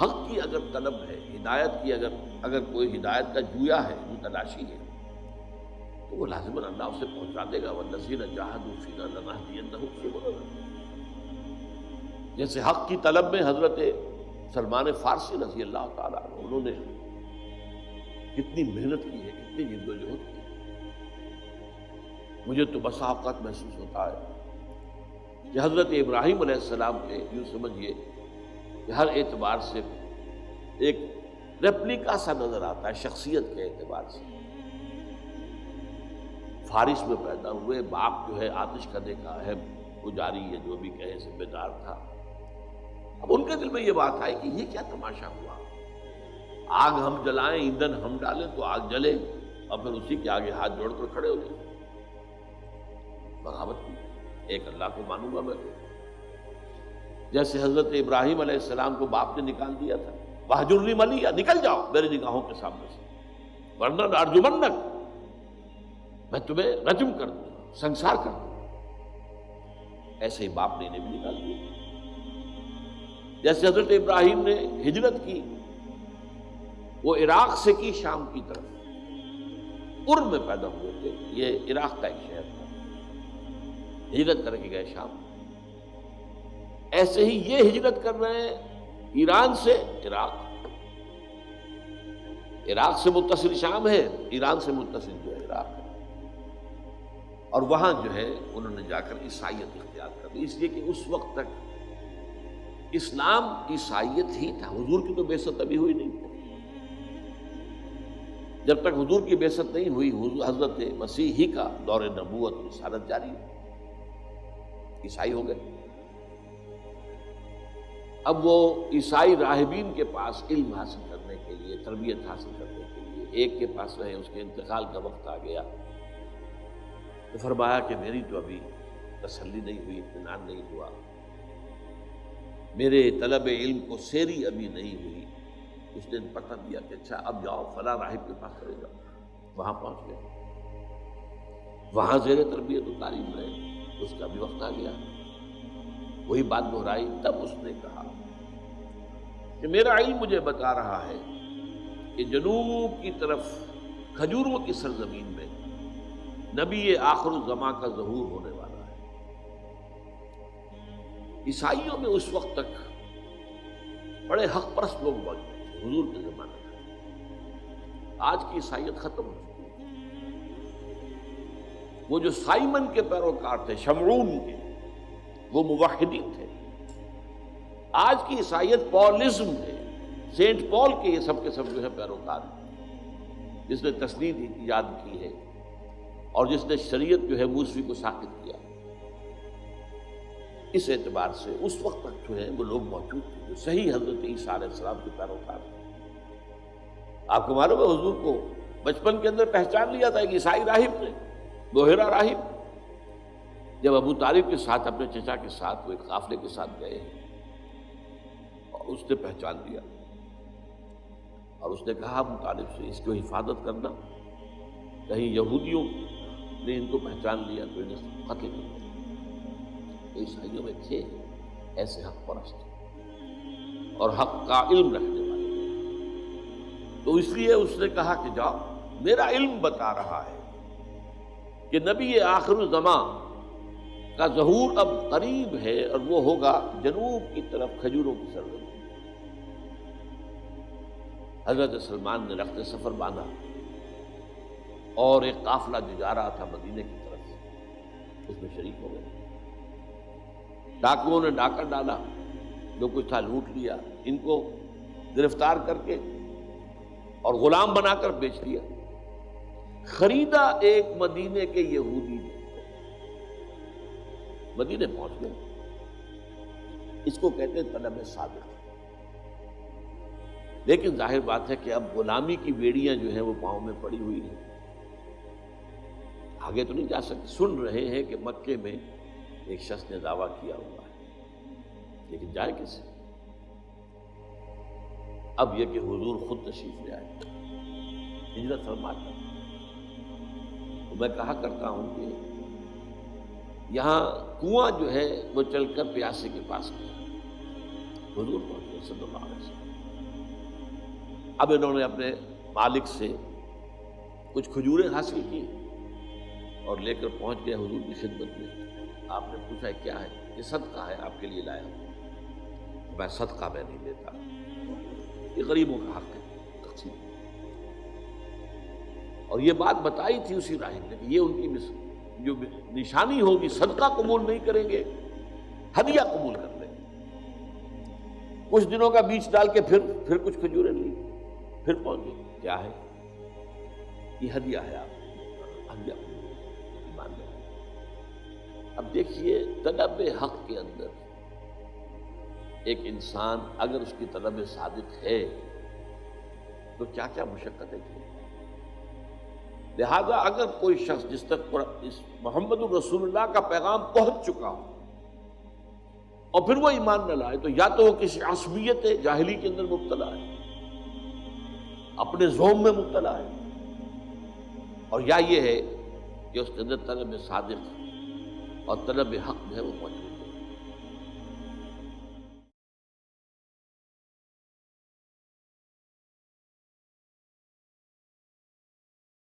حق کی اگر طلب ہے، ہدایت کی اگر کوئی ہدایت کا جویا ہے، تلاشی ہے، تو وہ لازماً اللہ اسے پہنچا دے گا۔ وَالَّذِينَ جَاهَدُوا فِينَا لَنَهْدِيَنَّهُمْ سُبُلَنَا۔ جیسے حق کی طلب میں حضرت سلمان فارسی رضی اللہ تعالیٰ عنہ، انہوں نے کتنی محنت کی ہے، کتنی جد و جہد کی ہے۔ مجھے تو بسا اوقات محسوس ہوتا ہے کہ حضرت ابراہیم علیہ السلام کے یوں سمجھیے کہ ہر اعتبار سے ایک ریپلیکا سا نظر آتا ہے، شخصیت کے اعتبار سے۔ فارس میں پیدا ہوئے، باپ جو ہے آتش کدے کا اہم پجاری یا جو بھی کہے ذمہ دار تھا۔ اب ان کے دل میں یہ بات آئی کہ یہ کیا تماشا ہوا، آگ ہم جلائیں، ایندھن ہم ڈالیں تو آگ جلے، اور پھر اسی کے آگے ہاتھ جوڑ کر کھڑے ہو جائیں۔ بغاوت کی، ایک اللہ کو مانوں گا میں۔ جیسے حضرت ابراہیم علیہ السلام کو باپ نے نکال دیا تھا، وَاہْجُرْنِی مَلِیًّا، نکل جاؤ میری نگاہوں کے سامنے سے، ورنہ لَأَرْجُمَنَّکَ، میں تمہیں رجم کر دوں گا، سنسار کر دوں گا۔ ایسے ہی باپ نے انہیں بھی نکال دیا۔ جیسے حضرت ابراہیم نے ہجرت کی، وہ عراق سے کی شام کی طرف، ارم میں پیدا ہوئے تھے، یہ عراق کا ایک شہر تھا، ہجرت کر کے گئے شام۔ ایسے ہی یہ ہجرت کر رہے ہیں ایران سے عراق، عراق سے متصل شام ہے، ایران سے متصل جو ہے عراق ہے، اور وہاں جو ہے انہوں نے جا کر عیسائیت اختیار کر لی، اس لیے کہ اس وقت تک اسلام عیسائیت ہی تھا، حضور کی تو بعثت ابھی ہوئی نہیں تھی۔ جب تک حضور کی بعثت نہیں ہوئی، حضرت مسیح ہی کا دور نبوت رسالت جاری ہے، عیسائی ہو گئے۔ اب وہ عیسائی راہبین کے پاس علم حاصل کرنے کے لیے، تربیت حاصل کرنے کے لیے ایک کے پاس رہے، اس کے انتقال کا وقت آ گیا تو فرمایا کہ میری تو ابھی تسلی نہیں ہوئی، اطمینان نہیں ہوا، میرے طلب علم کو سیری ابھی نہیں ہوئی۔ اس نے پتہ دیا کہ اچھا اب جاؤ فلاں راہب کے پاس چلے جاؤ، وہاں پہنچ گئے، وہاں زیر تربیت و تعلیم رہے، اس کا بھی وقت آ گیا، وہی بات دہرائی۔ تب اس نے کہا کہ میرا علم مجھے بتا رہا ہے کہ جنوب کی طرف کھجوروں کی سرزمین میں نبی آخر الزماں کا ظہور ہونے والا ہے۔ عیسائیوں میں اس وقت تک بڑے حق پرست لوگ موجود تھے حضور کے زمانے میں، آج کی عیسائیت ختم ہو چکی ہے۔ وہ جو سائمن کے پیروکار تھے، شمعون کے، وہ موحدین تھے۔ آج کی عیسائیت پولزم ہے، سینٹ پال کے یہ سب کے سب جو ہے پیروکار ہیں، جس نے تسنید ایجاد کی ہے اور جس نے شریعت جو ہے موسوی کو ساقط کیا۔ اس اعتبار سے اس وقت تک جو ہے وہ لوگ موجود تھے جو صحیح حضرت عیسیٰ علیہ السلام کے پیروکار تھے۔ آپ کو معلوم ہے حضور کو بچپن کے اندر پہچان لیا تھا ایک عیسائی راہب نے، بحیرہ راہب، جب ابو طالب کے ساتھ اپنے چچا کے ساتھ وہ ایک قافلے کے ساتھ گئے اور اس نے پہچان لیا اور اس نے کہا ابو طالب سے اس کو حفاظت کرنا، کہیں یہودیوں نے ان کو پہچان لیا تو انہیں قتل کر دیا۔ عیسائیوں میں تھے ایسے حق پرست اور حق کا علم رکھنے والے، تو اس لیے اس نے کہا کہ جاؤ، میرا علم بتا رہا ہے کہ نبی آخر الزماں کا ظہور اب قریب ہے اور وہ ہوگا جنوب کی طرف کھجوروں کی سرزمین۔ حضرت سلمان نے رخت سفر باندھا اور ایک قافلہ جو جا رہا تھا مدینے کی طرف اس میں شریک ہو گئے۔ ڈاکوؤں نے ڈاکہ ڈالا، جو کچھ تھا لوٹ لیا، ان کو گرفتار کر کے اور غلام بنا کر بیچ دیا۔ خریدا ایک مدینے کے یہودی نے، مدینے پہنچ گئے۔ اس کو کہتے ہیں طلب صادق۔ لیکن ظاہر بات ہے کہ اب غلامی کی بیڑیاں جو ہیں وہ پاؤں میں پڑی ہوئی ہیں، آگے تو نہیں جا سکتے۔ سن رہے ہیں کہ مکے میں ایک شخص نے دعویٰ کیا ہوا ہے، لیکن جائے کیسے؟ اب یہ کہ حضور خود تشریف لے آئے، ہجرت فرما کر۔ تو میں کہا کرتا ہوں کہ یہاں کنواں جو ہے وہ چل کر پیاسے کے پاس گیا، حضور پہنچے صلی اللہ علیہ وسلم۔ اب انہوں نے اپنے مالک سے کچھ کھجوریں حاصل کی اور لے کر پہنچ گئے حضور کی خدمت میں۔ آپ نے پوچھا کیا ہے؟ یہ صدقہ ہے، آپ کے لیے لایا ہوں۔ میں صدقہ میں نہیں لیتا، یہ غریبوں کا حق ہے، تقسیم۔ اور یہ بات بتائی تھی اسی راہب نے کہ یہ ان کی جو نشانی ہوگی، صدقہ قبول نہیں کریں گے، ہدیہ قبول کر لیں گے۔ کچھ دنوں کا بیچ ڈال کے پھر کچھ کھجوریں لی، پھر پہنچ گئے۔ کیا ہے؟ یہ ہدیہ ہے، آپ ہدیہ ایمان لے۔ اب دیکھیے طلب حق کے اندر ایک انسان اگر اس کی طلب صادق ہے تو کیا کیا مشقتیں کی۔ لہذا اگر کوئی شخص جس تک اس محمد الرسول اللہ کا پیغام پہنچ چکا ہو اور پھر وہ ایمان نہ لائے، تو یا تو وہ کسی عصبیت جاہلی کے اندر مبتلا ہے، اپنے زوم میں مبتلا ہے، اور یا یہ ہے کہ اس کے اندر طلب صادق اور طلب حق جو ہے وہ موجود ہے۔